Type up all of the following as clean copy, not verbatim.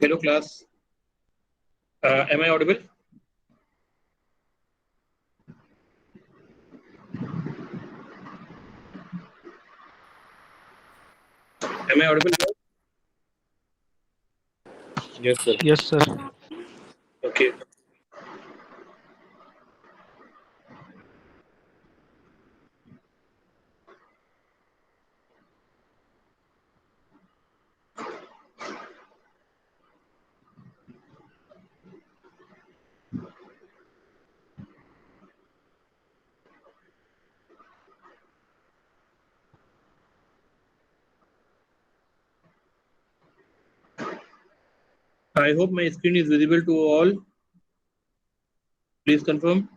Hello, class. Am I audible? Am I audible? Yes, sir. Yes, sir. Okay. I hope my screen is visible to all. Please confirm.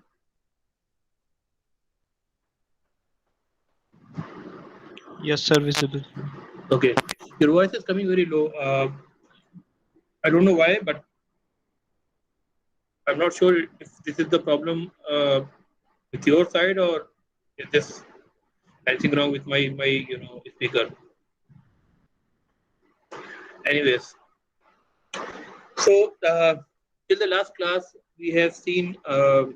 Yes, sir. Visible. Okay. Your voice is coming very low. I don't know why, but I'm not sure if this is the problem with your side or is this anything wrong with my speaker. Anyways, so till the last class we have seen the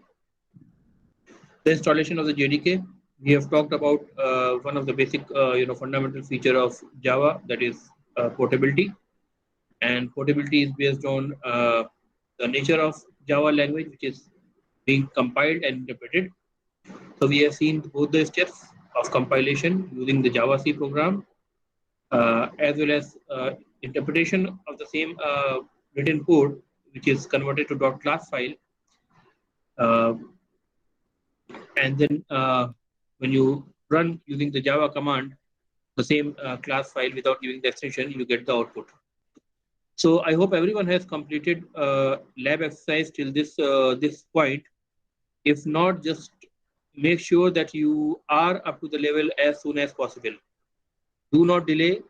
installation of the JDK. We have talked about one of the basic fundamental feature of Java, that is portability. And portability is based on the nature of Java language, which is being compiled and interpreted. So we have seen both the steps of compilation using the Java C program, as well as interpretation of the same written code, which is converted to .class file. Uh, and then when you run using the Java command, the same class file without giving the extension, you get the output. So I hope everyone has completed lab exercise till this point. If not, just make sure that you are up to the level as soon as possible. Do not delay.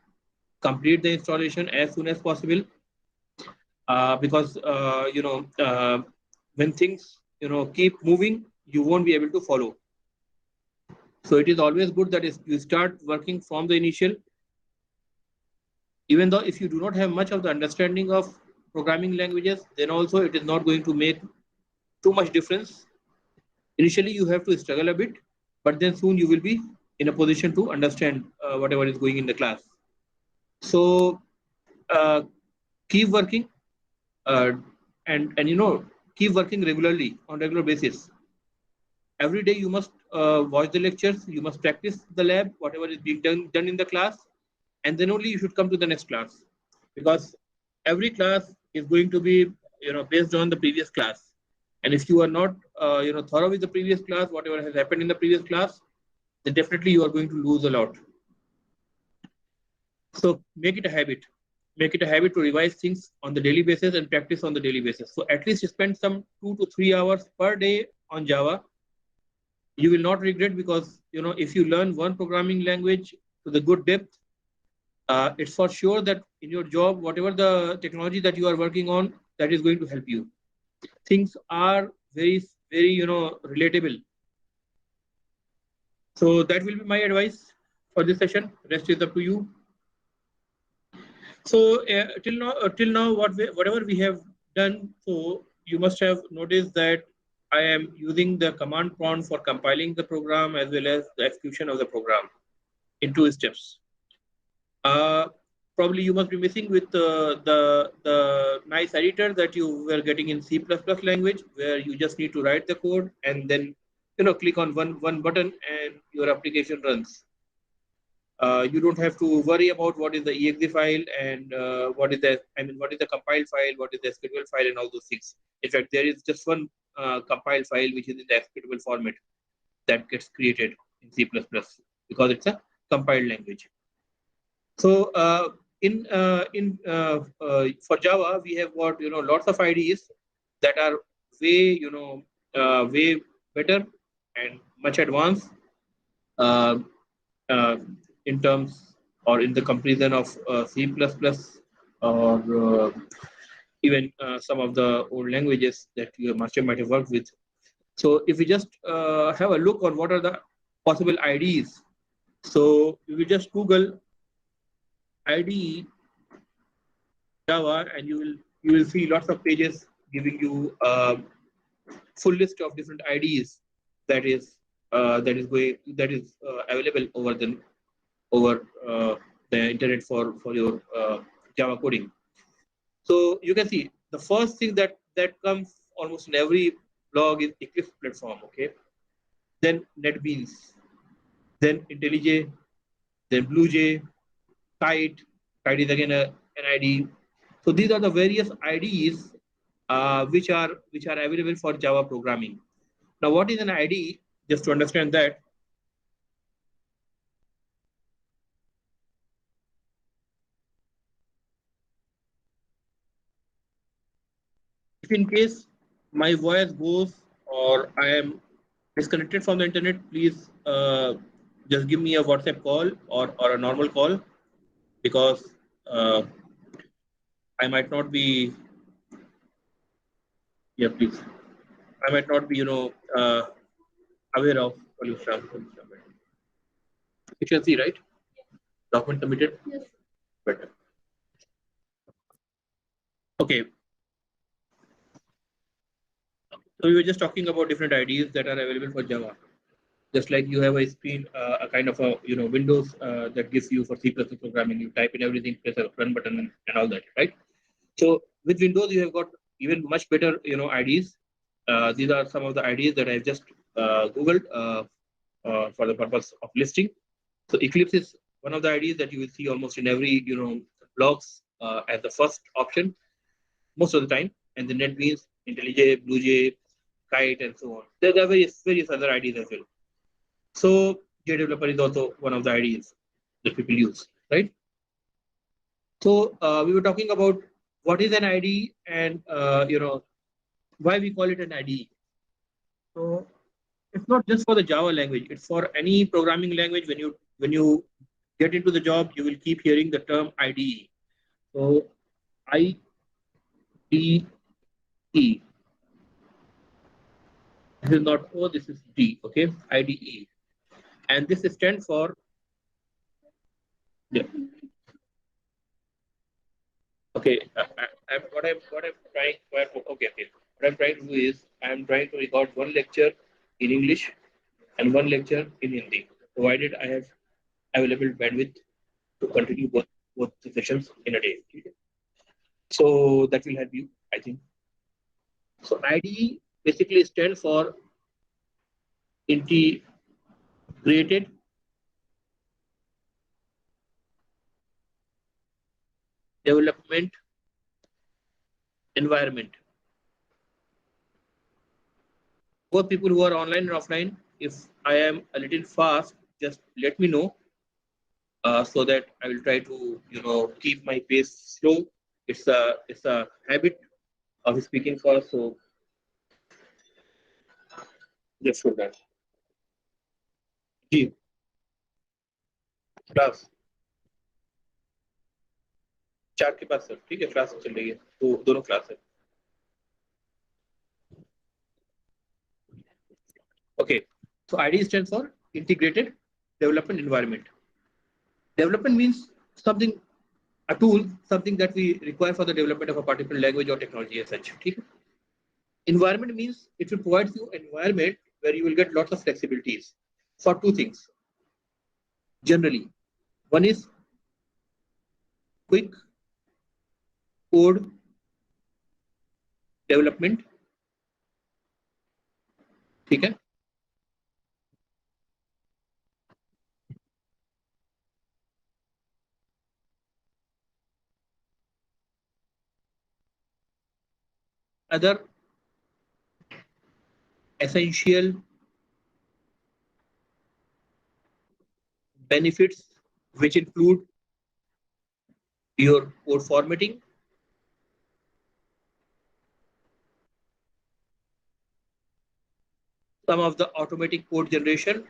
Complete the installation as soon as possible, because when things keep moving, you won't be able to follow. So it is always good that you start working from the initial, even though if you do not have much of the understanding of programming languages, then also it is not going to make too much difference. Initially, you have to struggle a bit, but then soon you will be in a position to understand whatever is going in the class. So uh, keep working, uh, and keep working regularly on regular basis. Every day you must watch the lectures, you must practice the lab, whatever is being done in the class, and then only you should come to the next class, because every class is going to be based on the previous class. And if you are not thorough with the previous class, whatever has happened in the previous class, then definitely you are going to lose a lot. So make it a habit. Make it a habit to revise things on the daily basis and practice on the daily basis. So at least spend some 2 to 3 hours per day on Java. You will not regret, because if you learn one programming language to the good depth, it's for sure that in your job, whatever the technology that you are working on, that is going to help you. things are very, very, relatable. So that will be my advice for this session. Rest is up to you. So till now, whatever we have done, so you must have noticed that I am using the command prompt for compiling the program as well as the execution of the program in two steps. Uh, Probably you must be missing with the nice editor that you were getting in C++ language, where you just need to write the code and then click on one button and your application runs. You don't have to worry about what is the exe file and what is the compiled file, what is the executable file, and all those things. In fact, there is just one compiled file which is in the executable format that gets created in C++ because it's a compiled language. So for Java, we have got lots of IDEs that are way better and much advanced uh, uh, in terms or in the comparison of C++ or even some of the old languages that you might have worked with. So if we just have a look on what are the possible IDEs, so if you just Google IDE Java, and you will see lots of pages giving you a full list of different IDEs that is available over the internet for your Java coding. So you can see the first thing that comes almost in every blog is Eclipse platform. Okay, then NetBeans, then IntelliJ, then BlueJ, Kite. Kite is again an IDE. So these are the various IDEs which are available for Java programming. Now, what is an IDE? Just to understand that, if in case my voice goes or I am disconnected from the internet, please just give me a WhatsApp call or a normal call because uh, I might not be, yeah, please. I might not be, aware of pollution. You can see, right? Document submitted. Yes. Better. Okay. So we were just talking about different IDEs that are available for Java. Just like you have a screen, a kind of a Windows that gives you for C++ programming. You type in everything, press a run button, and all that, right? So with Windows, you have got even much better IDEs. These are some of the IDEs that I've just googled for the purpose of listing. So Eclipse is one of the IDEs that you will see almost in every blogs as the first option most of the time, and the NetBeans, IntelliJ, BlueJ, Kite, and so on. There are various other IDEs as well. So JDeveloper is also one of the IDEs that people use, right? So we were talking about what is an IDE and why we call it an IDE. So it's not just for the Java language; it's for any programming language. When you get into the job, you will keep hearing the term IDE. So IDE. This is not O. This is D. Okay, IDE, and this stands for, yeah. Okay, what I'm trying okay, okay. What I'm trying to do is I'm trying to record one lecture in English and one lecture in Hindi, provided I have available bandwidth to continue both the sessions in a day. So that will help you, I think. So IDE basically stands for integrated development environment. For people who are online and offline, if I am a little fast, just let me know so that I will try to keep my pace slow. It's a habit of speaking fast, so just for that. जी class 4 के पास sir ठीक है class चल रही है तो दोनों class है Okay. So IDE stands for Integrated Development Environment. Development means something, a tool, something that we require for the development of a particular language or technology as such. Okay? Environment means it will provide you an environment where you will get lots of flexibilities for two things generally. One is quick code development. Okay? Other essential benefits, which include your code formatting, some of the automatic code generation,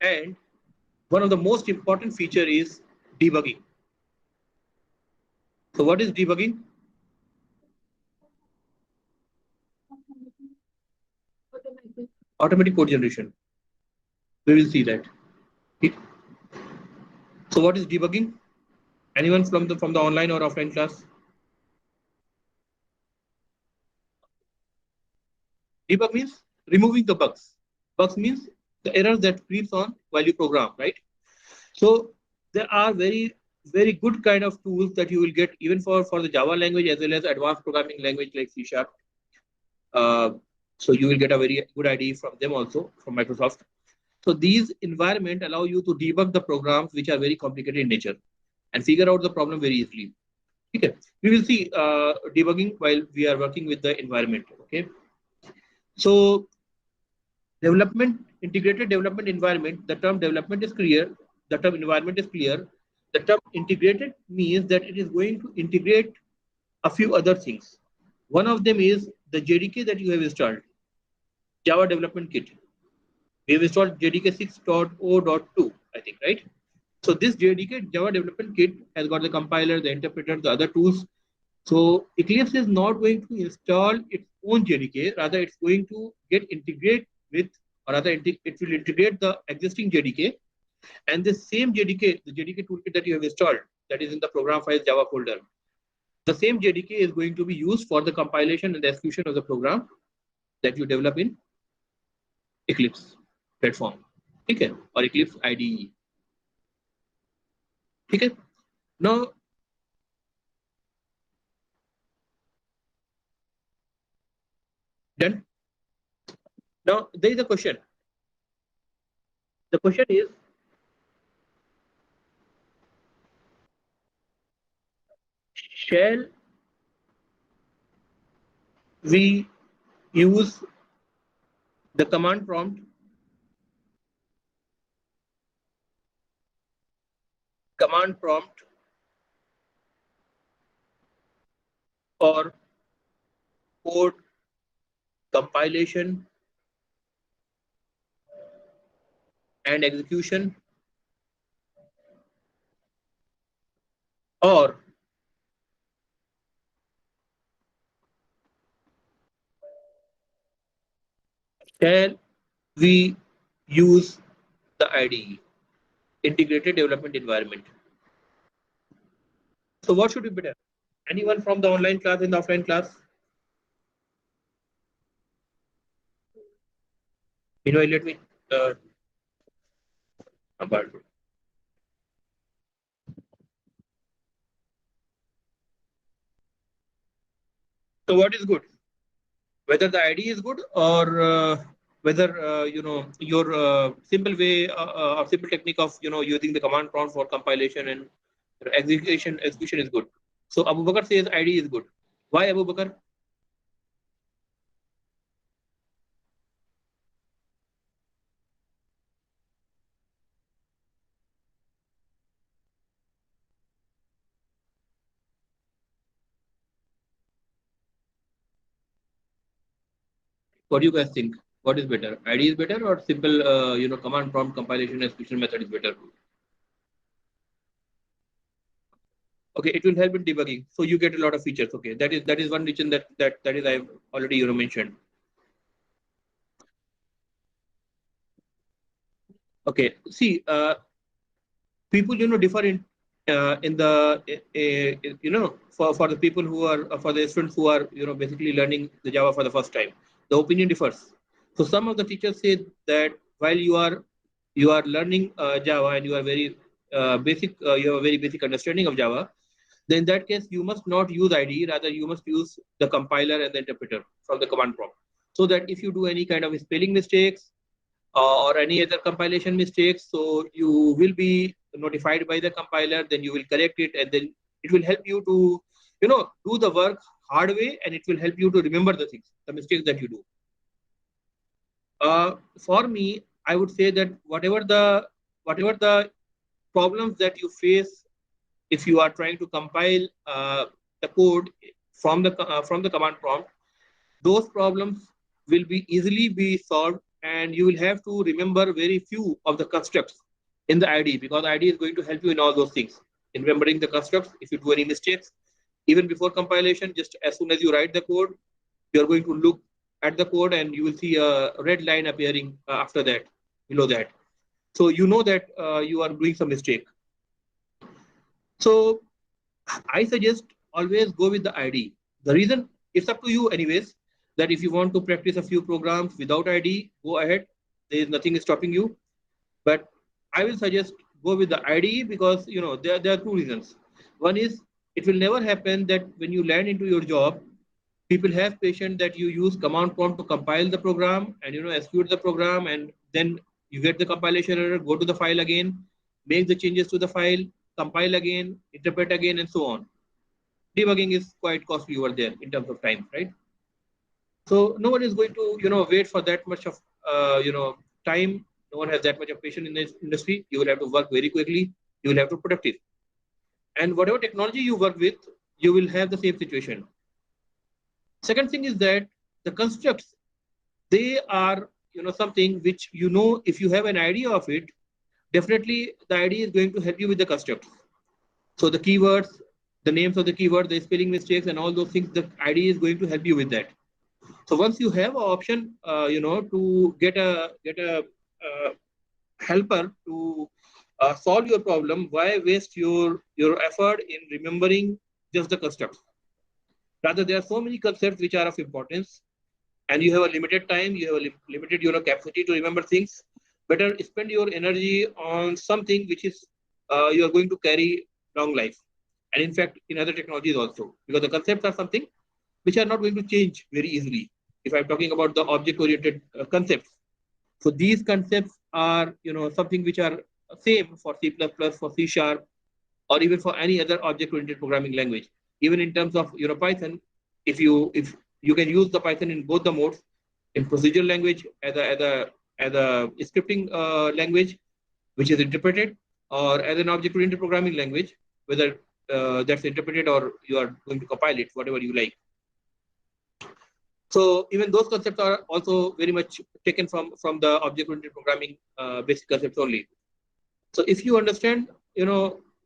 and one of the most important feature is debugging. So what is debugging? Automatic code generation. We will see that. Okay. So what is debugging? Anyone from the online or offline class? Debug means removing the bugs. Bugs means the errors that creeps on while you program, right? So there are very good kind of tools that you will get even for the Java language as well as advanced programming language like C Sharp. Uh, so you will get a very good idea from them also from Microsoft. So these environment allow you to debug the programs which are very complicated in nature and figure out the problem very easily. Okay, we will see debugging while we are working with the environment. Okay, so development, integrated development environment, the term development is clear, the term environment is clear. The term integrated means that it is going to integrate a few other things. One of them is the JDK that you have installed, Java Development Kit. We have installed JDK 6.0.2, I think, right? So this JDK, Java Development Kit, has got the compiler, the interpreter, the other tools. So Eclipse is not going to install its own JDK, rather it's going to get integrate with, or rather it will integrate the existing JDK, and the same JDK, the JDK toolkit that you have installed, that is in the program files Java folder, the same JDK is going to be used for the compilation and the execution of the program that you develop in Eclipse platform. Okay, or Eclipse IDE. Okay. Now, done. Now there is a question. The question is, shall we use the command prompt for code compilation and execution, or shall we use the IDE, integrated development environment? So what should be better? Anyone from the online class and the offline class? Let me uh, about it. So what is good? Whether the ID is good, or whether your simple way or simple technique of using the command prompt for compilation and execution is good. So Abu Bakr says ID is good. Why, Abu Bakr? What do you guys think? What is better? ID is better, or simple command prompt compilation execution method is better? Okay, it will help in debugging, so you get a lot of features. Okay, that is one reason that is I've already mentioned. Okay, see, people differ in the for the people who are for the students who are basically learning the Java for the first time, the opinion differs. So some of the teachers say that while you are learning Java and you are very basic, you have a very basic understanding of Java, then in that case you must not use IDE, rather you must use the compiler and the interpreter from the command prompt, so that if you do any kind of spelling mistakes or any other compilation mistakes, so you will be notified by the compiler, then you will correct it, and then it will help you to do the work hard way, and it will help you to remember the things, the mistakes that you do. For me, I would say that whatever the problems that you face if you are trying to compile the code from the command prompt, those problems will be easily be solved, and you will have to remember very few of the constructs in the IDE, because IDE is going to help you in all those things, in remembering the constructs. If you do any mistakes even before compilation, just as soon as you write the code, you're going to look at the code and you will see a red line appearing after that, below that, so you know that you are doing some mistake. So I suggest always go with the ID. The reason, it's up to you anyways, that if you want to practice a few programs without ID, go ahead. There is nothing stopping you. But I will suggest go with the ID, because there are two reasons. One is, it will never happen that when you land into your job, people have patience that you use command prompt to compile the program and execute the program, and then you get the compilation error, go to the file again, make the changes to the file, compile again, interpret again, and so on. Debugging is quite costly over there in terms of time, right? So no one is going to wait for that much of time. No one has that much of patience in this industry. You will have to work very quickly. You will have to protect it, and whatever technology you work with, you will have the same situation. Second thing is that the constructs, they are something which if you have an idea of it, definitely the idea is going to help you with the constructs. So the keywords, the names of the keyword, the spelling mistakes, and all those things, the idea is going to help you with that. So once you have an option, to get a helper to solve your problem, why waste your effort in remembering just the constructs? Rather, there are so many concepts which are of importance, and you have a limited time, you have a limited capacity to remember things. Better spend your energy on something which is you are going to carry long life, and in fact in other technologies also, because the concepts are something which are not going to change very easily. If I'm talking about the object oriented concepts, so these concepts are something which are same for C++, for C sharp, or even for any other object oriented programming language. Even in terms of Python, if you can use the Python in both the modes, in procedural language as a scripting language which is interpreted, or as an object oriented programming language, whether that's interpreted or you are going to compile it, whatever you like. So even those concepts are also very much taken from the object oriented programming basic concepts only. So if you understand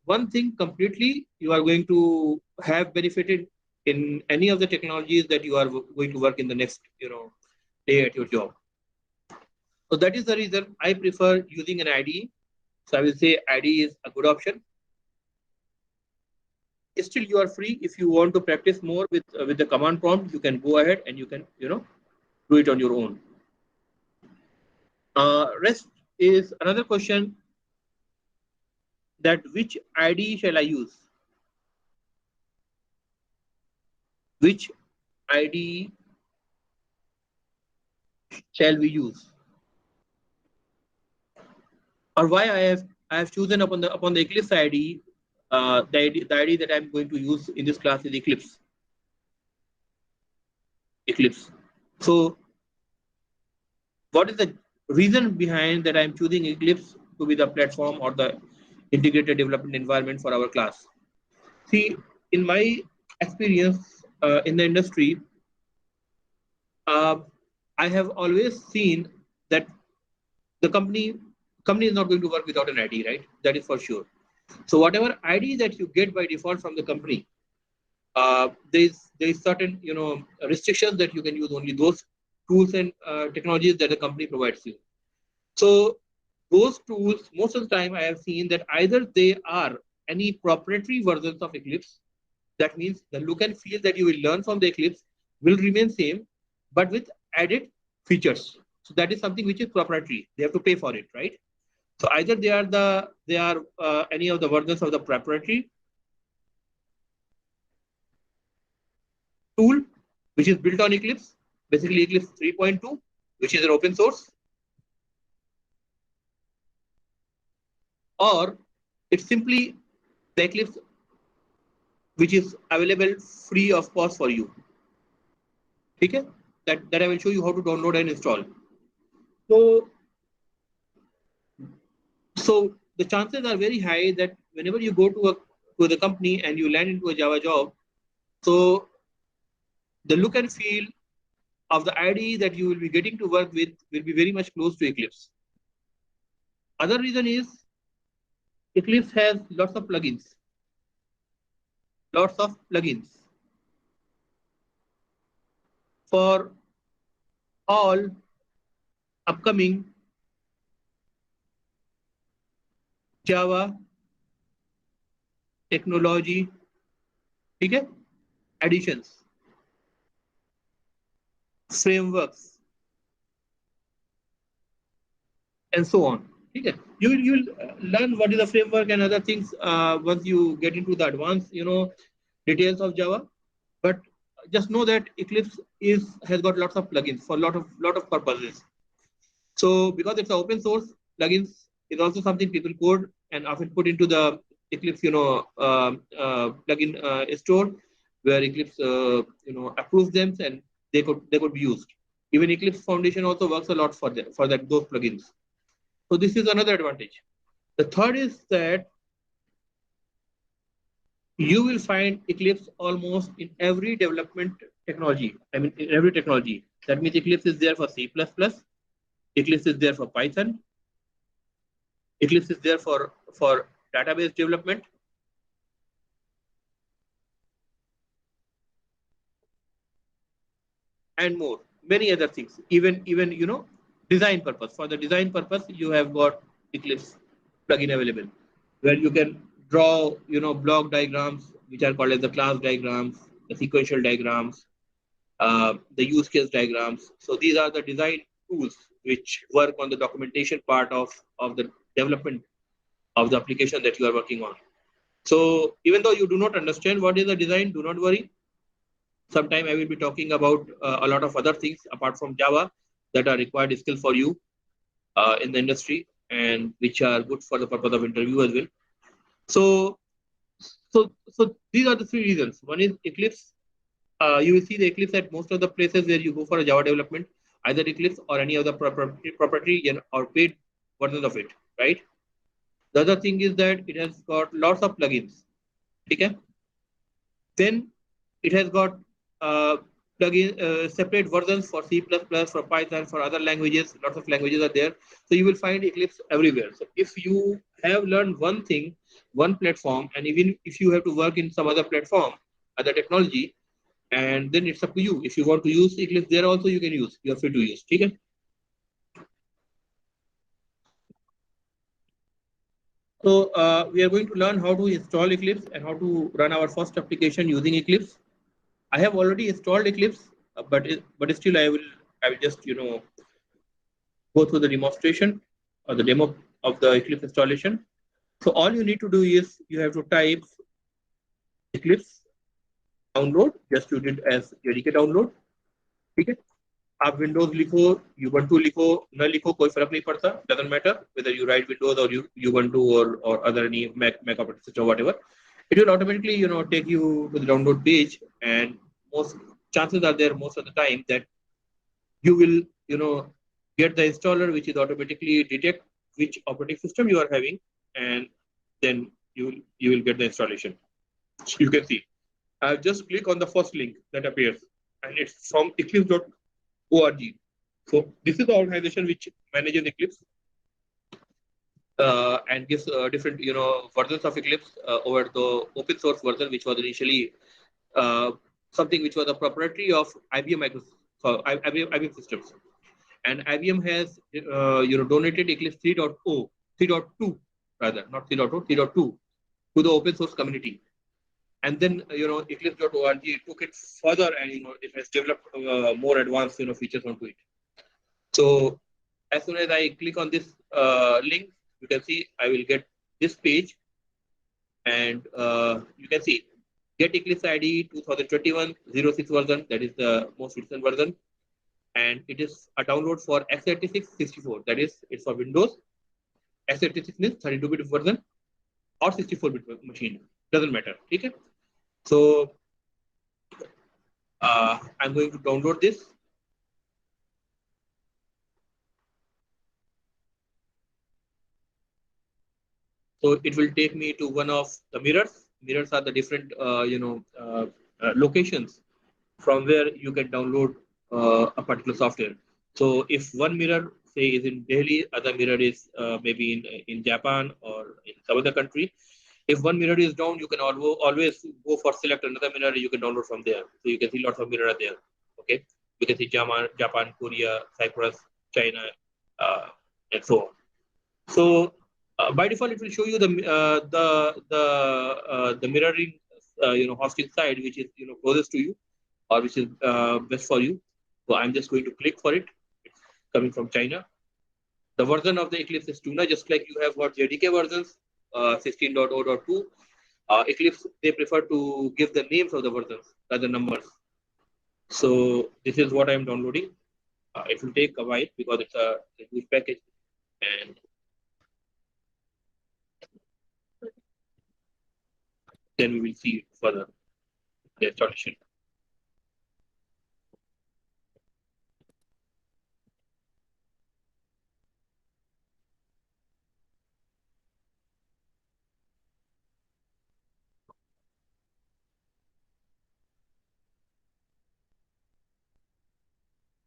one thing completely, you are going to have benefited in any of the technologies that you are going to work in the next day at your job. So that is the reason I prefer using an IDE. So I will say IDE is a good option. Still, you are free. If you want to practice more with the command prompt, you can go ahead and you can do it on your own. Rest is another question, that which IDE shall I use? Which IDE shall we use? Or why I have chosen upon the Eclipse IDE, the IDE that I'm going to use in this class is Eclipse. Eclipse. So what is the reason behind that I'm choosing Eclipse to be the platform or the integrated development environment for our class? See, in my experience in the industry, I have always seen that the company is not going to work without an IDE, right? That is for sure. So whatever ID that you get by default from the company, there is certain restrictions that you can use only those tools and technologies that the company provides you. So those tools, most of the time, I have seen that either they are any proprietary versions of Eclipse. That means the look and feel that you will learn from the Eclipse will remain same, but with added features. So that is something which is proprietary. They have to pay for it, right? So either they are any of the versions of the proprietary tool, which is built on Eclipse, basically Eclipse 3.2, which is an open source, or it's simply the Eclipse which is available free of cost for you. Okay? That I will show you how to download and install. So so the chances are very high that whenever you go to the company and you land into a Java job, so the look and feel of the IDE that you will be getting to work with will be very much close to Eclipse. Other reason is Eclipse has lots of plugins for all upcoming Java technology, okay, additions, frameworks, and so on. Okay. You will learn what is the framework and other things once you get into the advanced details of Java. But just know that Eclipse has got lots of plugins for lot of purposes. So because it's an open source, plugins is also something people code and often put into the Eclipse plugin store, where Eclipse approves them and they could be used. Even Eclipse Foundation also works a lot for that those plugins. So this is another advantage. The third is that you will find Eclipse almost in every development technology. I mean, in every technology. That means Eclipse is there for C++, Eclipse is there for Python, Eclipse is there for database development, and more. Many other things. Even design purpose. For the design purpose, you have got Eclipse plugin available, where you can draw block diagrams, which are called as the class diagrams, the sequential diagrams, the use case diagrams. So these are the design tools which work on the documentation part of the development of the application that you are working on. So even though you do not understand what is the design, do not worry. Sometime I will be talking about a lot of other things apart from Java that are required skill for you in the industry and which are good for the purpose of interview as well. So so these are the three reasons. One is Eclipse. You will see the Eclipse at most of the places where you go for a Java development, either Eclipse or any other proprietary or paid version of it, right? The other thing is that it has got lots of plugins. Okay? Then it has got plugin separate versions for C++, for Python, for other languages. Lots of languages are there. So you will find Eclipse everywhere. So if you have learned one thing, one platform, and even if you have to work in some other platform, other technology, and then it's up to you. If you want to use Eclipse there also, you can use. You are free to use. Okay? So we are going to learn how to install Eclipse and how to run our first application using Eclipse. I have already installed Eclipse, but still I will just go through the demonstration or the demo of the Eclipse installation. So all you need to do is you have to type Eclipse download, just you did as JDK download. ठीक है? आप Windows लिखो, Ubuntu लिखो, न लिखो, कोई फर्क नहीं पड़ता. Doesn't matter whether you write Windows or Ubuntu or other any Mac operating system or whatever. It will automatically take you to the download page, and most chances are there most of the time that you will get the installer which is automatically detect which operating system you are having, and then you will get the installation. You can see I'll just click on the first link that appears, and it's from eclipse.org. So this is the organization which manages Eclipse. and gives different versions of Eclipse over the open source version, which was initially something which was a proprietary of IBM IBM systems. And IBM has donated Eclipse 3.0, 3.2 rather, not 3.0, 3.2 to the open source community. And then Eclipse.org took it further, and it has developed more advanced features onto it. So as soon as I click on this link, you can see I will get this page, and you can see get Eclipse ID 2021-06 version. That is the most recent version, and it is a download for x86 64. That is, it's for Windows. x86 means 32-bit version or 64-bit machine, doesn't matter. Okay. So I'm going to download this. So it will take me to one of the mirrors. Mirrors are the different locations from where you can download a particular software. So if one mirror say is in Delhi, other mirror is maybe in Japan or in some other country. If one mirror is down, you can always go for select another mirror you can download from there. So you can see lots of mirrors there. Okay, you can see Japan, Korea, Cyprus, China, and so on. So by default, it will show you the mirroring hosting side, which is closest to you or which is best for you. So I'm just going to click for it. It's coming from China. The version of the Eclipse is Tuna, just like you have got JDK versions 16.0.2. Eclipse, they prefer to give the names of the versions rather than numbers. So this is what I'm downloading. It will take a while because it's a huge package, and then we will see further the installation.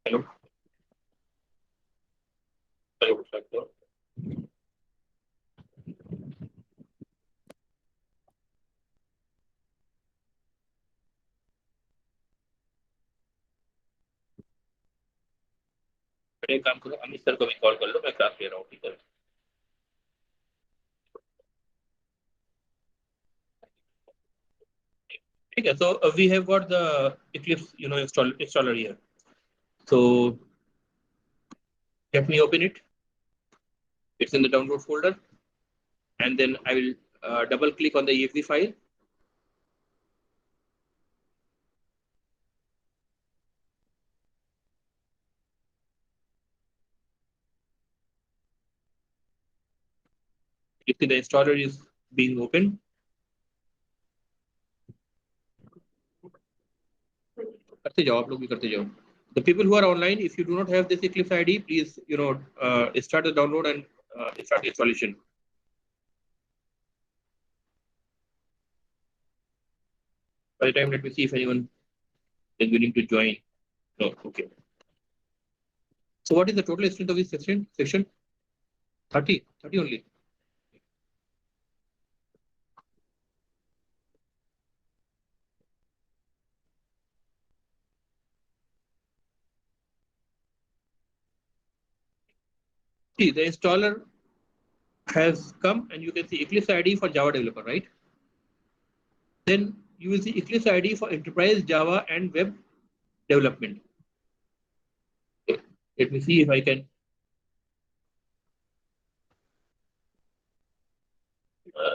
Hello. Hello, Dr. एक काम करो, Amit sir को भी call कर लो, मैं class ले रहा हूँ, ठीक है? ठीक है, so we have got the Eclipse, installer here. So let me open it. It's in the download folder, and then I will double click on the exe file. You see the installer is being opened. करते जाओ, आप लोग भी करते जाओ. The people who are online, if you do not have this Eclipse ID, please start the download and start the installation. By the time, let me see if anyone is willing to join. No, okay. So what is the total extent of this section? 30 only. See, the installer has come, and you can see Eclipse ID for Java developer, right? Then you will see Eclipse ID for enterprise Java and web development. Okay. Let me see if I can.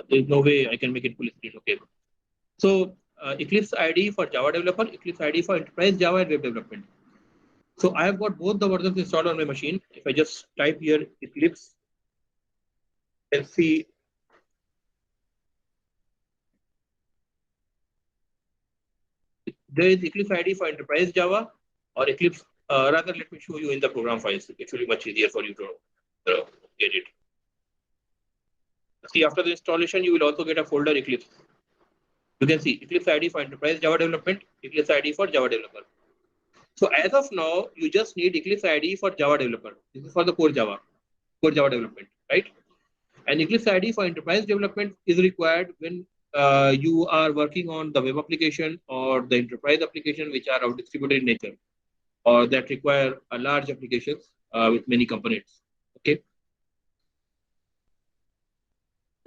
There's no way I can make it full screen. Okay. So Eclipse ID for Java developer, Eclipse ID for enterprise Java and web development. So I have got both the versions installed on my machine. If I just type here Eclipse and see, there is Eclipse ID for enterprise Java or Eclipse. Rather, let me show you in the program files. It will be much easier for you to get it. See, after the installation, you will also get a folder Eclipse. You can see Eclipse ID for enterprise Java development, Eclipse ID for Java developer. So as of now, you just need Eclipse ID for Java developer. This is for the core Java development, right? An Eclipse ID for enterprise development is required when you are working on the web application or the enterprise application, which are of distributed in nature or that require a large applications with many components. Okay.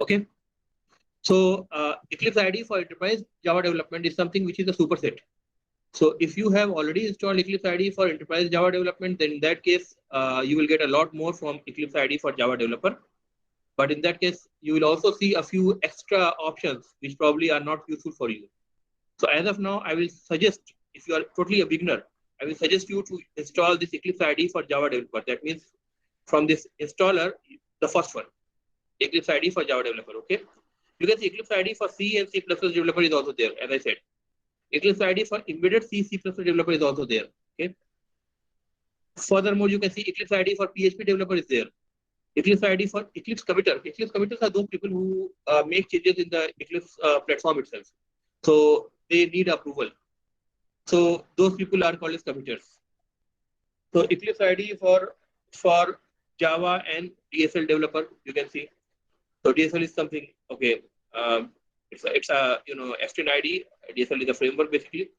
Okay. So Eclipse ID for enterprise Java development is something which is a superset. So if you have already installed Eclipse ID for enterprise Java development, then in that case, you will get a lot more from Eclipse ID for Java developer. But in that case, you will also see a few extra options which probably are not useful for you. So as of now, I will suggest, if you are totally a beginner, I will suggest you to install this Eclipse ID for Java developer. That means from this installer, the first one, Eclipse ID for Java developer. Okay. You can see Eclipse ID for C and C++ developer is also there, as I said. Eclipse ID for embedded C, C++ developer is also there. Okay. Furthermore, you can see Eclipse ID for PHP developer is there. Eclipse ID for Eclipse committer. Eclipse committers are those people who make changes in the Eclipse platform itself. So they need approval. So those people are called as committers. So Eclipse ID for Java and DSL developer, you can see. So DSL is something okay. It's a FTN ID. DSL is a framework basically.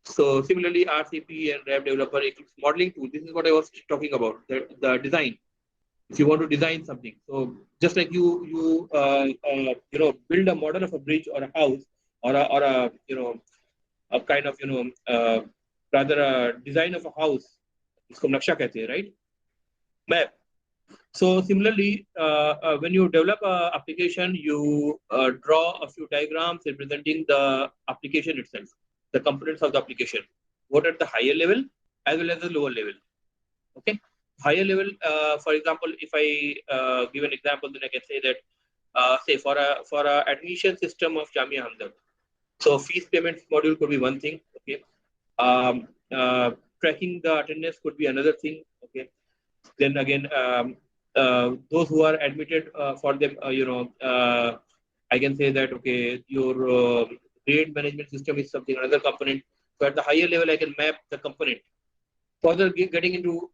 So similarly, RCP and Web developer Eclipse modeling tool. This is what I was talking about. The design. If you want to design something, so just like you build a model of a bridge or a house or a a kind of rather a design of a house. इसको नक्शा कहते हैं, right? Map. So similarly, when you develop a application, you draw a few diagrams representing the application itself, the components of the application, both at the higher level as well as the lower level. Okay, higher level. For example, if I give an example, then I can say that say for a admission system of Jamia Hamdard. So fees payments module could be one thing. Okay, um, tracking the attendance could be another thing. Okay, then again, those who are admitted for them, I can say that okay, your grade management system is something another component. So at the higher level, I can map the component. Further getting into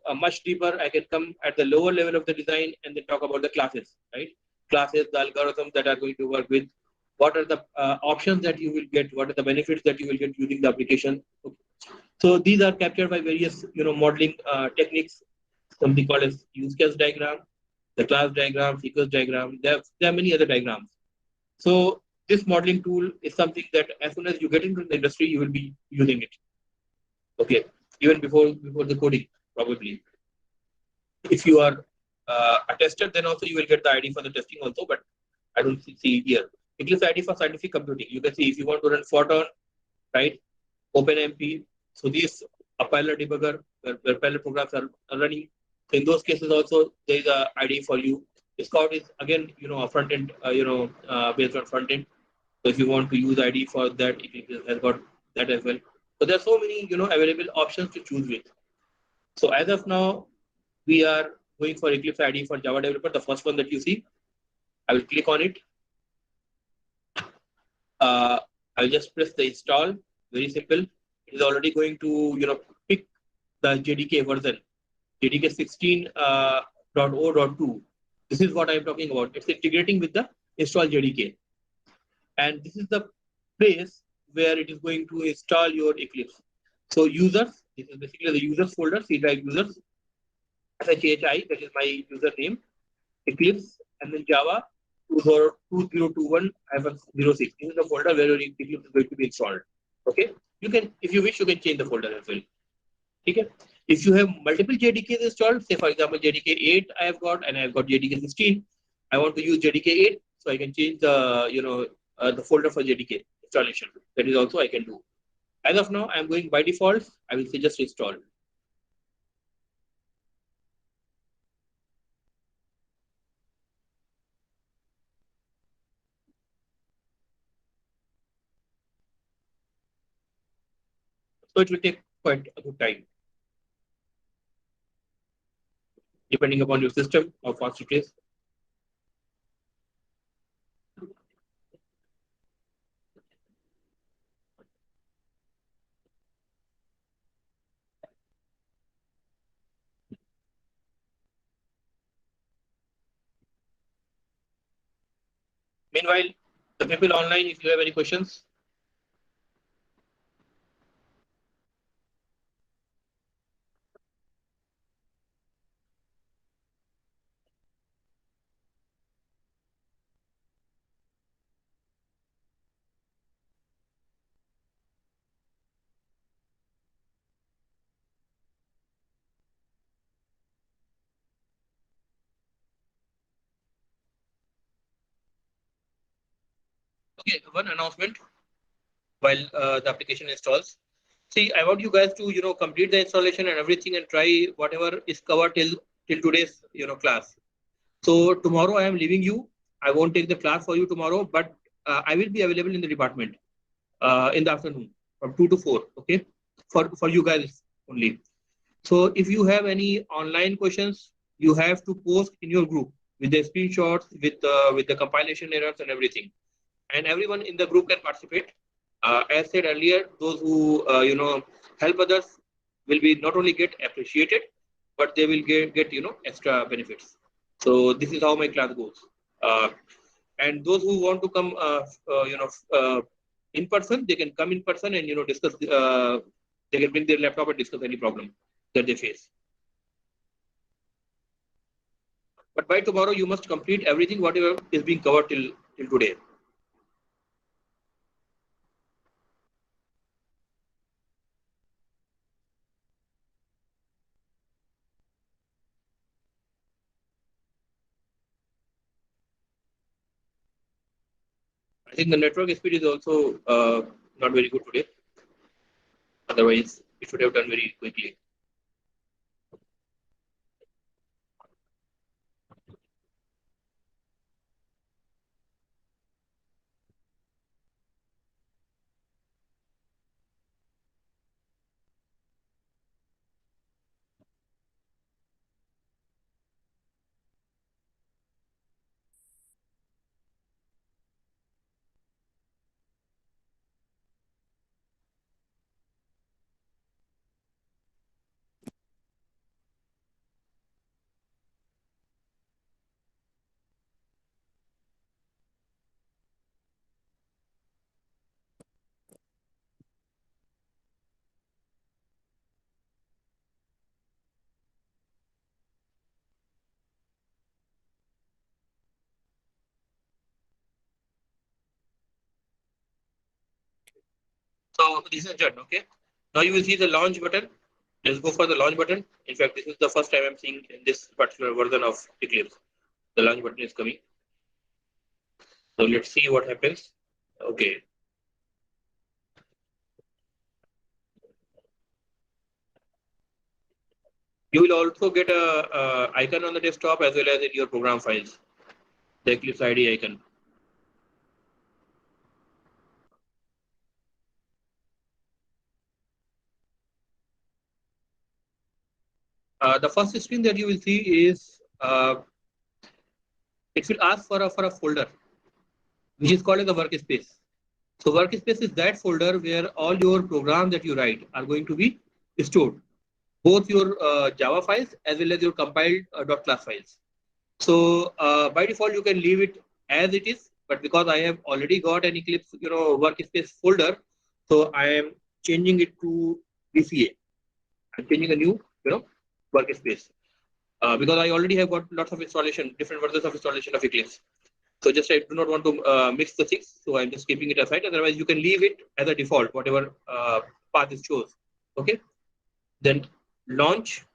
a much deeper, I can come at the lower level of the design and then talk about the classes, right? Classes, the algorithms that are going to work with. What are the options that you will get? What are the benefits that you will get using the application? Okay. So these are captured by various modeling techniques, something called as use case diagram, the class diagram, sequence diagram. There are many other diagrams. So this modeling tool is something that as soon as you get into the industry, you will be using it. Okay, even before the coding probably. If you are a tester, then also you will get the ID for the testing also. But I don't see here. Eclipse ID for scientific computing. You can see if you want to run Photon, right? OpenMP. So these a pilot debugger where pilot programs are running. So in those cases also there is a ID for you. Scout is again a front end based on front end. So if you want to use ID for that, it has got that as well. So there are so many available options to choose with. So as of now, we are going for Eclipse ID for Java developer. The first one that you see, I will click on it. I'll just press the install. Very simple. It is already going to pick the JDK version, JDK 16.0.2. This is what I'm talking about. It's integrating with the install JDK, and this is the place where it is going to install your Eclipse. So users, this is basically the users folder, C drive users, SHI, that is my username, Eclipse, and then Java 2021-06. This is the folder where your Eclipse is going to be installed. Okay, you can, if you wish, you can change the folder as well. Okay, if you have multiple JDKs installed, say for example JDK 8 I have got, and I have got JDK 16. I want to use JDK 8, so I can change the the folder for JDK installation. That is also I can do. As of now, I am going by default. I will say just install. So it will take quite a good time, depending upon your system, how fast it is. Meanwhile, the people online, if you have any questions. Okay, one announcement while the application installs. See, I want you guys to complete the installation and everything and try whatever is covered till today's class. So tomorrow I am leaving you. I won't take the class for you tomorrow, but I will be available in the department in the afternoon from 2 to 4. Okay, for you guys only. So if you have any online questions, you have to post in your group with the screenshots, with the compilation errors and everything, and everyone in the group can participate. As said earlier, those who help others will be not only get appreciated, but they will get extra benefits. So this is how my class goes. Uh, and those who want to come, in person, they can come in person and discuss. They can bring their laptop and discuss any problem that they face. But by tomorrow, you must complete everything whatever is being covered till today. I think the network speed is also not very good today. Otherwise, it should have done very quickly. So this is done. Okay. Now you will see the launch button. Let's go for the launch button. In fact, this is the first time I'm seeing in this particular version of Eclipse. The launch button is coming. So let's see what happens. Okay. You will also get a icon on the desktop as well as in your program files. The Eclipse ID icon. The first screen that you will see is it will ask for a folder which is called as the workspace. So workspace is that folder where all your programs that you write are going to be stored, both your Java files as well as your compiled .class files. So by default, you can leave it as it is, but because I have already got an Eclipse, workspace folder, so I am changing it to VCA. I'm changing a new, workspace because I already have got lots of installation, different versions of installation of Eclipse. So just I do not want to mix the things, so I'm just keeping it aside. Otherwise, you can leave it as a default, whatever path is chose. Okay. Then launch.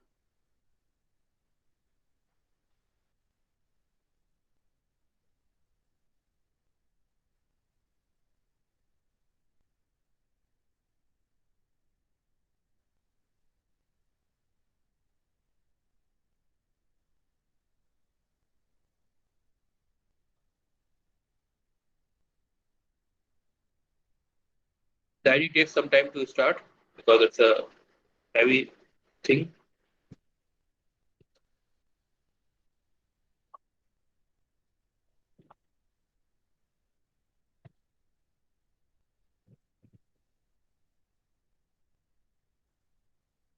The ID takes some time to start because it's a heavy thing.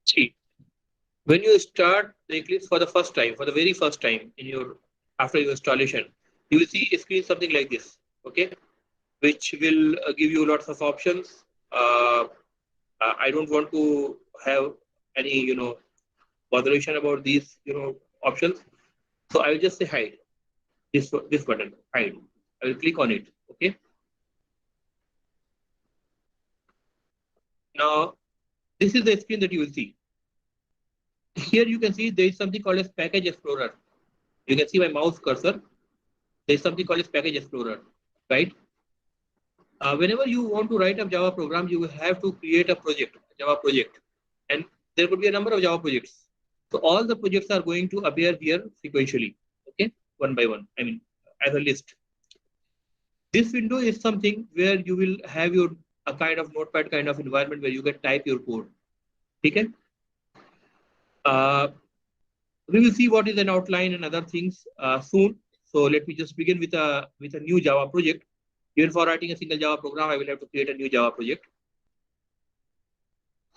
See, when you start the Eclipse for the first time, for the very first time in your after your installation, you will see a screen something like this. okay, which will give you lots of options. I don't want to have any, botheration about these, options. So I will just say hide this button, hide. I will click on it. Okay. Now this is the screen that you will see. Here you can see there is something called as Package Explorer. You can see my mouse cursor. There is something called as Package Explorer, right? Whenever you want to write a Java program, you will have to create a project, a Java project, and there could be a number of Java projects. So all the projects are going to appear here sequentially, okay, one by one. I mean, as a list. This window is something where you will have your a kind of notepad kind of environment where you can type your code. Okay. Uh, we will see what is an outline and other things soon. So let me just begin with a new Java project. Even for writing a single Java program, I will have to create a new Java project.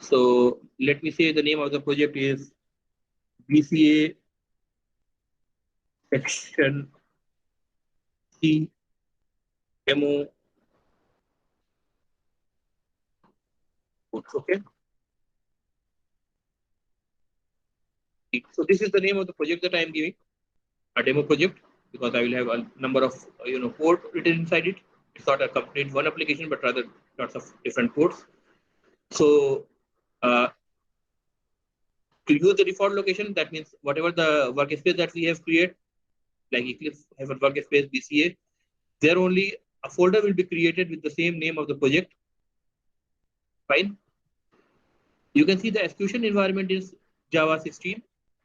So let me say the name of the project is BCA section C demo. Okay. So this is the name of the project that I am giving, a demo project, because I will have a number of code written inside it. It's not a complete one application, but rather lots of different codes. So to use the default location, that means whatever the workspace that we have created, like Eclipse have a workspace BCA, there only a folder will be created with the same name of the project. Fine. You can see the execution environment is Java 16.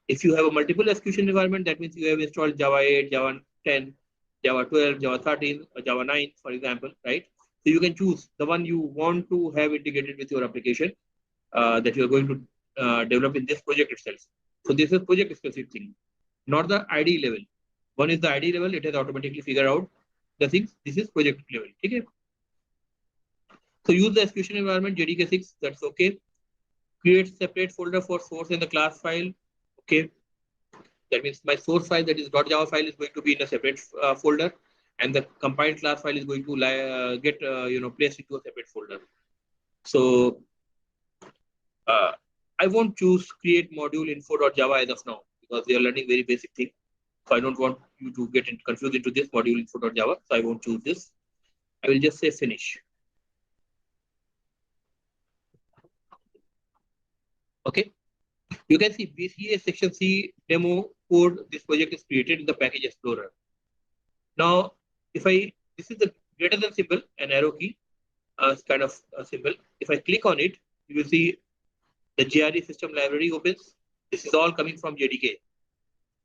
If you have a multiple execution environment, that means you have installed Java 8, Java 10, Java 12, Java 13, or Java 9, for example, right? So you can choose the one you want to have integrated with your application that you are going to develop in this project itself. So this is project specific thing, not the ID level. One is the ID level, it has automatically figured out the things. This is project level. Okay. So use the execution environment JDK6, that's okay. Create separate folder for source in the class file. Okay. That means my source file, that is .java file, is going to be in a separate folder, and the compiled class file is going to get placed into a separate folder. So I won't choose create module info.java as of now because they are learning very basic thing. So I don't want you to get confused into this module info.java. So I won't choose this. I will just say finish. Okay. You can see BCA section C demo code. This project is created in the package explorer. Now, if this is the greater than symbol, an arrow key, kind of a symbol. If I click on it, you will see the JRE system library opens. This is all coming from JDK,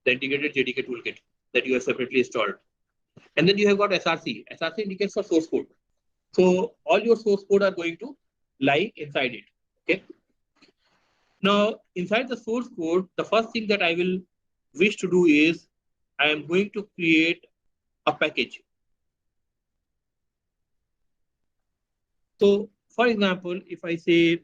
the integrated JDK toolkit that you have separately installed. And then you have got SRC. SRC indicates for source code. So all your source code are going to lie inside it. Okay. Now, inside the source code, the first thing that I will wish to do is I am going to create a package. So, for example, if I say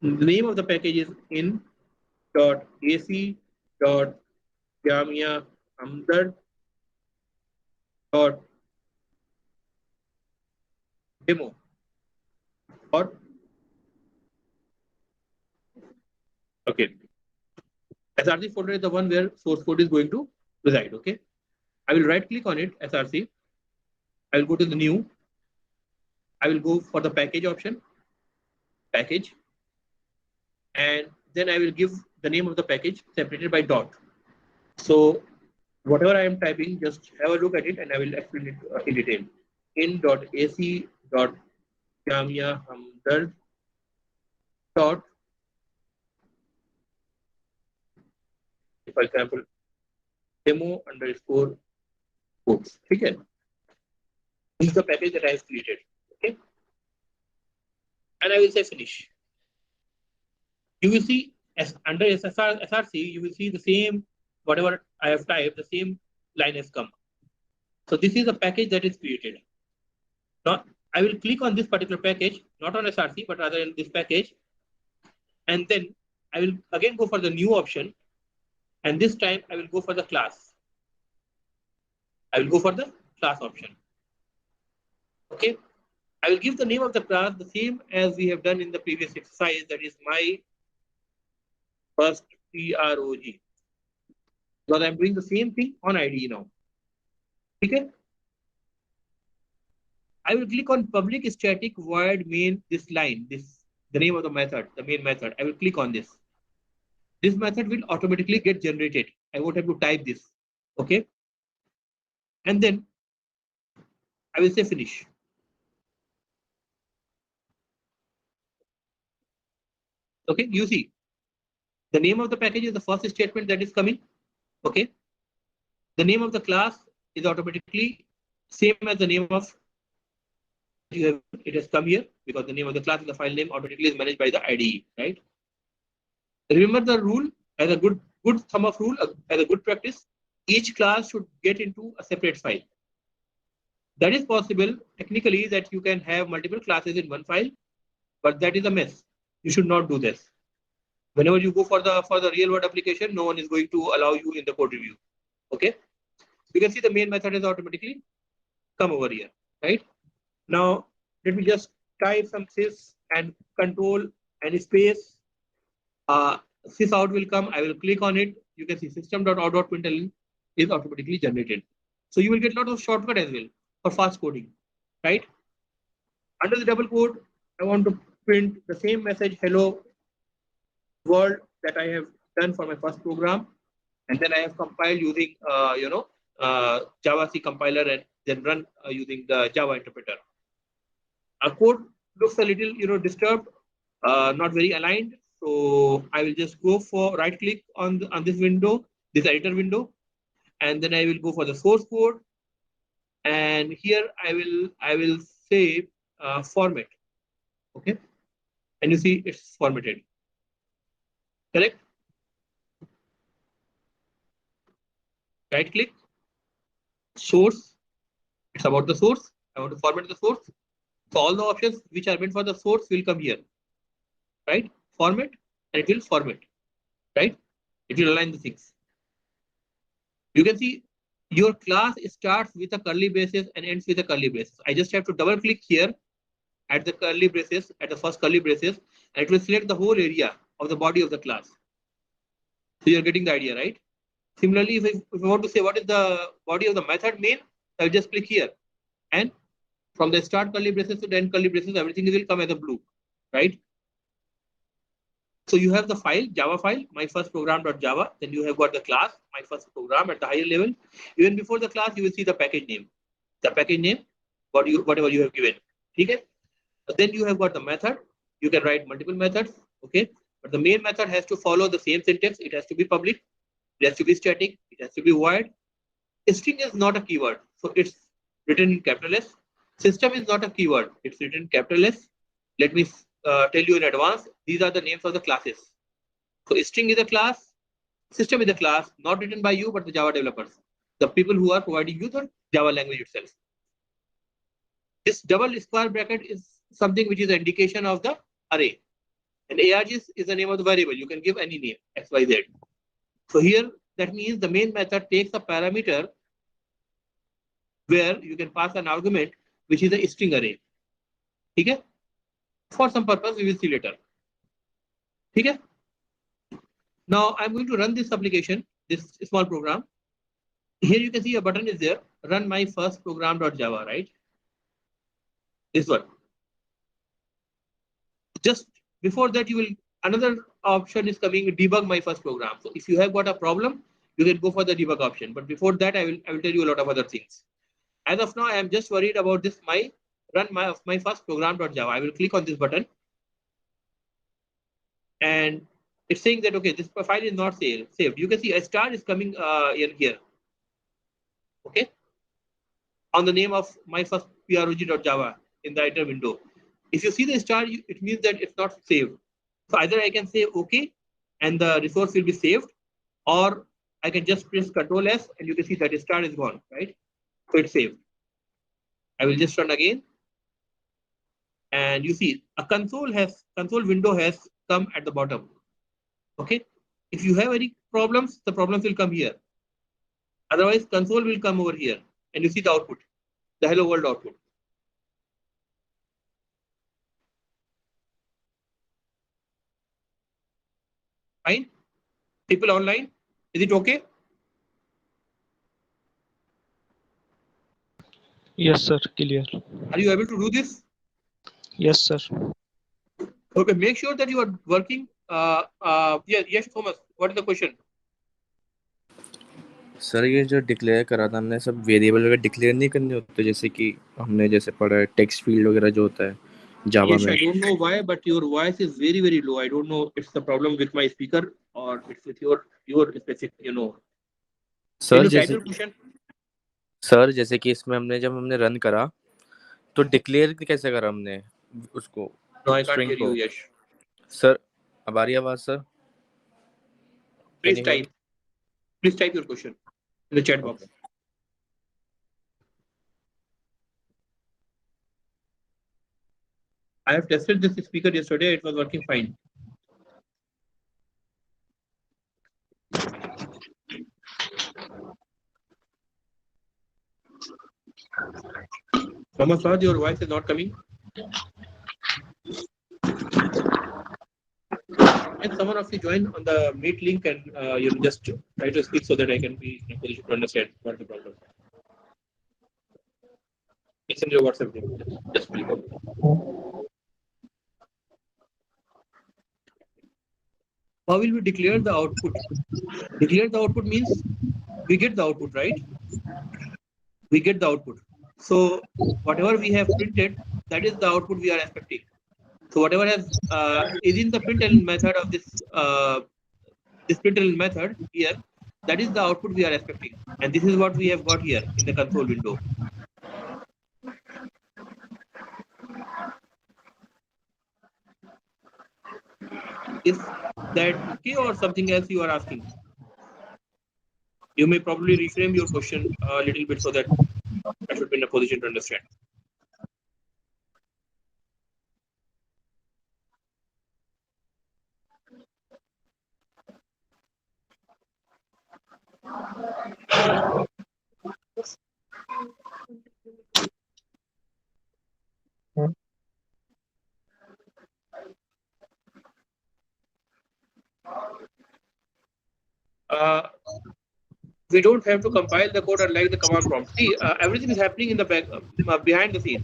the name of the package is in.ac.jamia.hamdard.demo, or okay, SRC folder is the one where source code is going to reside. Okay, I will right click on it, SRC. I will go to the new. I will go for the package option, package, and then I will give the name of the package separated by dot. So whatever I am typing, just have a look at it and I will explain it in detail. in.ac.jamia.hamdard. For example, demo underscore codes. Okay. This is the package that I have created. Okay. And I will say finish. You will see as under SRC, you will see the same, whatever I have typed, the same line has come. So this is a package that is created. Now I will click on this particular package, not on SRC, but rather in this package. And then I will again go for the new option. And this time I will go for the class. I will go for the class option. Okay. I will give the name of the class the same as we have done in the previous exercise. That is my first PROG. Because I'm doing the same thing on IDE now. Okay. I will click on public static void main, this line, this the name of the method, the main method. I will click on this. This method will automatically get generated. I won't have to type this. Okay. And then I will say finish. Okay. You see, the name of the package is the first statement that is coming. Okay. The name of the class is automatically same as the name of you have. It has come here because the name of the class and the file name automatically is managed by the IDE, right? Remember the rule as a good thumb of rule, as a good practice. Each class should get into a separate file. That is possible technically that you can have multiple classes in one file, but that is a mess. You should not do this. Whenever you go for the real world application, no one is going to allow you in the code review. Okay. You can see the main method has automatically come over here, right? Now, let me just type some sys and control and space. Sys out will come. I will click on it. You can see system.out.println is automatically generated. So you will get a lot of shortcut as well for fast coding, right? Under the double quote, I want to print the same message, hello world, that I have done for my first program. And then I have compiled using, Java C compiler and then run using the Java interpreter. Our code looks a little, disturbed, not very aligned. So I will just go for right click on this window, this editor window, and then I will go for the source code. And here I will say format. Okay, and you see it's formatted. Correct. Right click, source. It's about the source. I want to format the source. So all the options which are meant for the source will come here. Right? Format, and it will format. Right? It will align the things. You can see your class starts with a curly braces and ends with a curly braces. I just have to double click here at the curly braces, at the first curly braces, and it will select the whole area of the body of the class. So you're getting the idea, right? Similarly, if I want to say what is the body of the method main, I'll just click here. And from the start curly braces to the end curly braces, everything will come as a blue, right? So you have the file, Java file, my first program.java. Then you have got the class, my first program at the higher level. Even before the class, you will see the package name. The package name, whatever you have given. Okay? Then you have got the method. You can write multiple methods. Okay. But the main method has to follow the same syntax. It has to be public. It has to be static. It has to be void. String is not a keyword. So it's written in capital S. System is not a keyword. It's written in capital S. Let me tell you in advance. These are the names of the classes. So string is a class. System is a class, not written by you, but the Java developers. The people who are providing you the Java language itself. This double square bracket is something which is an indication of the array. And args is the name of the variable. You can give any name, x, y, z. So here, that means the main method takes a parameter where you can pass an argument, which is a string array. Okay? For some purpose, we will see later. Okay? Now, I'm going to run this application, this small program. Here you can see a button is there, run my first program.java, right? This one. Just before that, you will another option is coming, debug my first program. So if you have got a problem, you can go for the debug option. But before that, I will tell you a lot of other things. As of now, I am just worried about this run my first program.java. I will click on this button, and it's saying that okay, this file is not saved. You can see a star is coming in here. Okay, on the name of my first prog.java in the editor window. If you see the star, it means that it's not saved. So either I can say okay, and the resource will be saved, or I can just press Control S, and you can see that star is gone, right? So it's saved. I will just run again, and you see a console window has come at the bottom. Okay, if you have any problems, the problems will come here. Otherwise, console will come over here. and you see the output, the hello world output. Fine? People online, is it okay? Yes, sir. Clear. Are you able to do this? Yes, sir. Okay, make sure that you are working. Yes, Thomas, what is the question? Sir ये जो declare करा था हमने, सब variable वगैरह declare नहीं करने होते, जैसे कि हमने जैसे पढ़ा है टेक्स्ट फील्ड वगैरह जो होता है जावा Yes, में. I don't know why, but your voice is very, very low. I don't know it's the problem with my speaker or it's with your specific, Can sir you type जैसे your question? कि इसमें हमने जब हमने run करा तो declare कैसे करा हमने उसको No, I can't string hear you, को. Yash. सर अब आ रही आवाज sir? Can Please you type. Please type your question in the chat okay. box. I have tested this speaker yesterday. It was working fine. Thomas, your voice is not coming. Can someone of you join on the meet link and just try to speak so that I can be in a position to understand what the problem is. It's in your WhatsApp group. Just click on it. How will we declare the output? Declare the output means we get the output, right? We get the output. So whatever we have printed, that is the output we are expecting. So whatever is in the println method of this println method here, that is the output we are expecting. And this is what we have got here in the console window. Is that okay or something else you are asking? You may probably reframe your question a little bit so that I should be in a position to understand. Uh, we don't have to compile the code unlike the command prompt. See, everything is happening in the back behind the scene.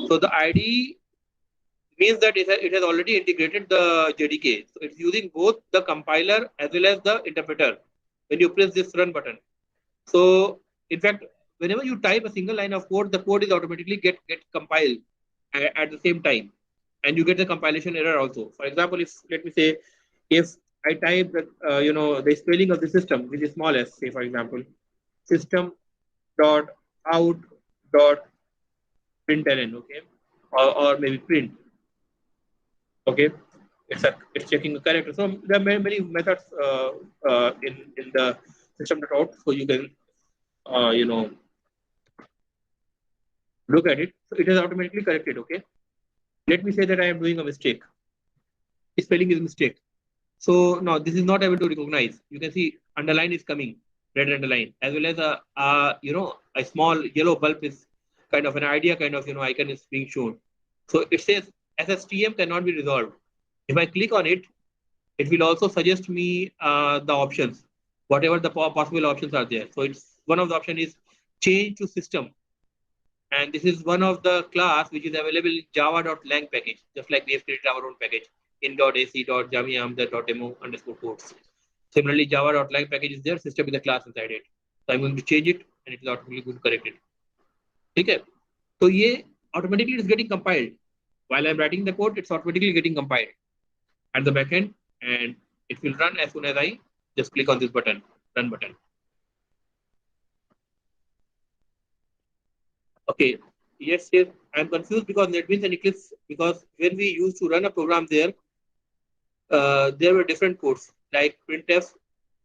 So the ID means that it has already integrated the JDK. So it's using both the compiler as well as the interpreter when you press this run button. So in fact, whenever you type a single line of code, the code is automatically get compiled at the same time, and you get the compilation error also. For example, if let me say, if I type that the spelling of the system with a small s, say for example, system dot out dot println, okay, or maybe print, okay, it's checking the character. So there are many methods in the system dot out, so you can look at it. So it is automatically corrected. Okay. Let me say that I am doing a mistake. Spelling is mistake. So now this is not able to recognize. You can see underline is coming, red underline, as well as a small yellow bulb is kind of an idea kind of icon is being shown. So it says SSTM cannot be resolved. If I click on it, it will also suggest me the options, whatever the possible options are there. So it's one of the option is change to system. And this is one of the class which is available in java.lang package, just like we have created our own package in.ac.jamiamda.demo underscore codes. Similarly, java.lang package is there, system is a class inside it. So I'm going to change it and it is automatically going to correct it. Okay. So yeah, automatically it is getting compiled. While I'm writing the code, it's automatically getting compiled at the backend and it will run as soon as I just click on this button, run button. Okay. Yes, yes. I'm confused because NetBeans and Eclipse, because when we used to run a program there were different codes like printf,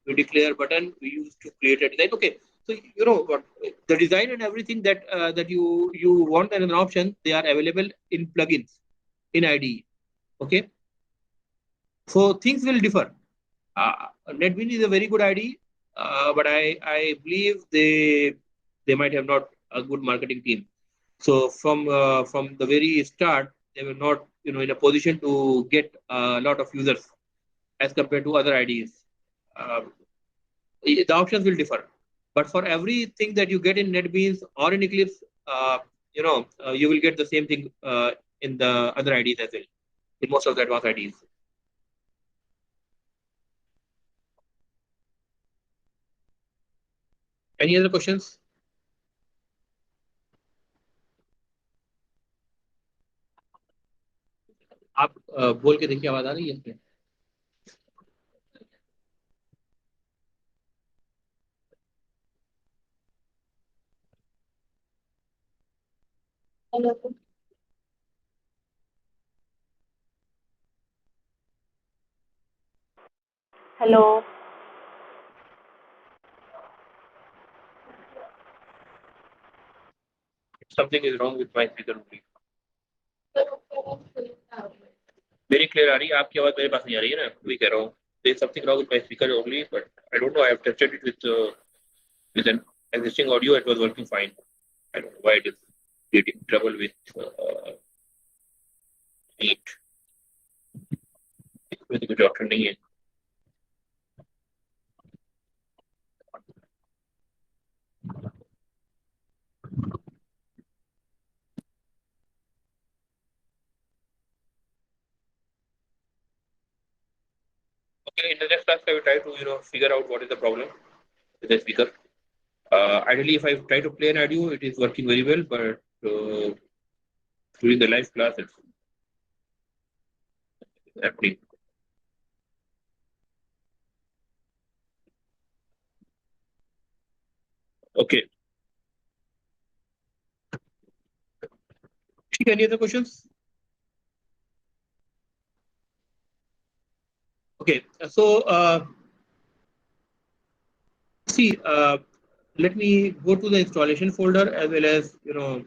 we declare button, we used to create a design. Okay. So you know what the design and everything that you want as an option, they are available in plugins in IDE. Okay. So things will differ. NetBeans is a very good IDE, but I believe they might have not a good marketing team. So from the very start, they were not in a position to get a lot of users as compared to other IDs. Um, the options will differ, but for everything that you get in NetBeans or in Eclipse, you will get the same thing in the other IDs as well, in most of the advanced IDs. Any other questions? आप बोल के देखिए, आवाज आ रही है इसमें? Hello. Something is wrong with my speaker only. Very clear आ रही है आपकी आवाज, मेरे पास नहीं आ रही है ना, वही कह रहा हूँ. There is something wrong with my speaker only, but I don't know. I have tested it with an existing audio. It was working fine. I don't know why it is getting trouble with it. इसमें तो कुछ option नहीं है. Okay, in the next class, I will try to figure out what is the problem with the speaker. Ideally, if I try to play an audio, it is working very well, but during the live class, it's happening. Okay. Any other questions? Okay, so see, let me go to the installation folder as well as the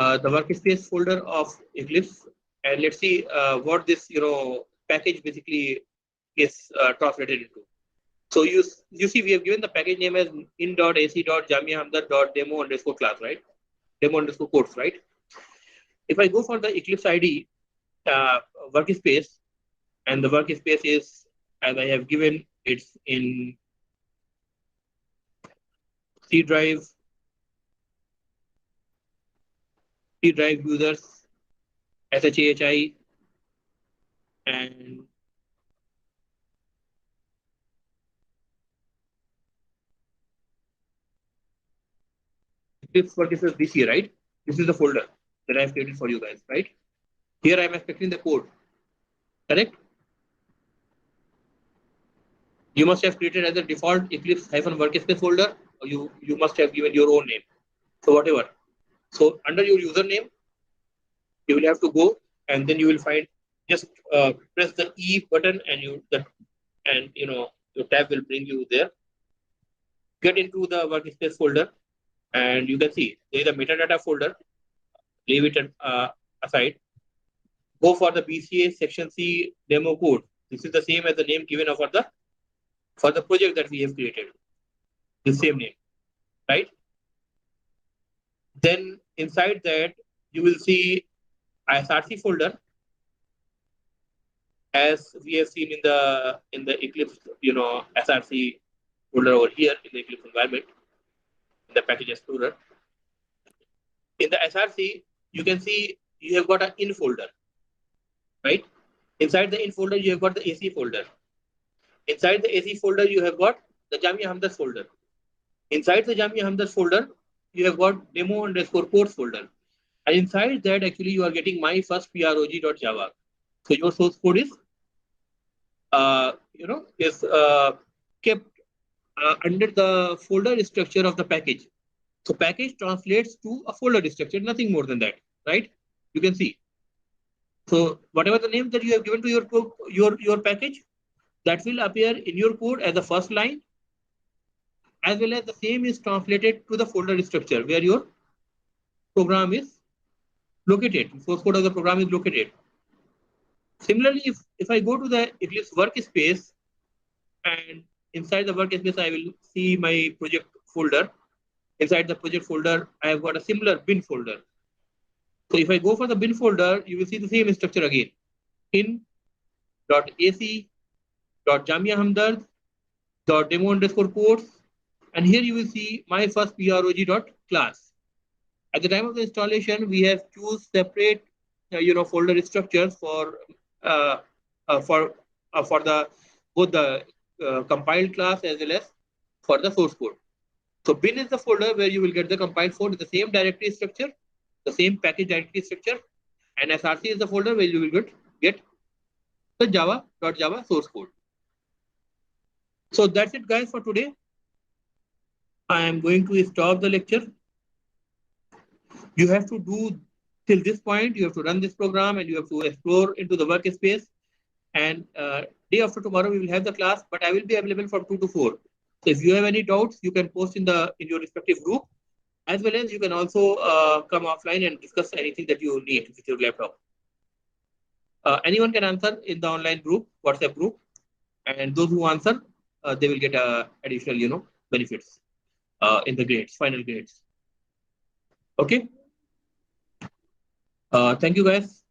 workspace folder of Eclipse, and let's see what this package basically is translated into. So you see, we have given the package name as in.ac.jamiahamdard.demo_class, right? Demo_course, right? If I go for the Eclipse ID workspace, and the workspace is, as I have given, it's in C drive users, SHAHI, and Eclipse workspace BC, right? This is the folder that I've created for you guys, right? Here I'm expecting the code, correct? You must have created as a default Eclipse-workspace folder, or you must have given your own name. So whatever. So under your username, you will have to go, and then you will find, just press the E button, and your tab will bring you there. Get into the workspace folder, and you can see there is a metadata folder. Leave it aside. Go for the BCA section C demo code. This is the same as the name given for the project that we have created. The same name, right? Then inside that you will see ISRC folder, as we have seen in the Eclipse, SRC folder over here in the Eclipse environment, in the package explorer. In the SRC, you can see you have got an in folder, right? Inside the in folder, you have got the AC folder. Inside the AC folder, you have got the Jamia Hamdard folder. Inside the Jamia Hamdard folder, you have got demo_course folder. And inside that, actually, you are getting my first prog.java. So your source code is, kept under the folder structure of the package. So package translates to a folder structure, nothing more than that, right? You can see. So whatever the name that you have given to your package, that will appear in your code as the first line, as well as the same is translated to the folder structure where your program is located. Source code of the program is located. Similarly, if I go to the Eclipse workspace, and inside the workspace I will see my project folder. inside the project folder, I have got a similar bin folder. So if I go for the bin folder, you will see the same structure again. in.ac.jamia-hamdard.demo_course, and here you will see my first prog.class. At the time of the installation, we have choose separate, folder structures for uh, uh, for for the both the compiled class as well as for the source code. So bin is the folder where you will get the compiled code, the same directory structure, the same package directory structure, and src is the folder where you will get the java source code. So that's it, guys, for today. I am going to stop the lecture. You have to do till this point, you have to run this program and you have to explore into the workspace. And day after tomorrow, we will have the class, but I will be available from 2 to 4. So if you have any doubts, you can post in your respective group, as well as you can also come offline and discuss anything that you need with your laptop. Anyone can answer in the online group, WhatsApp group, and those who answer, they will get additional, benefits in the grades, final grades. Okay. Thank you, guys.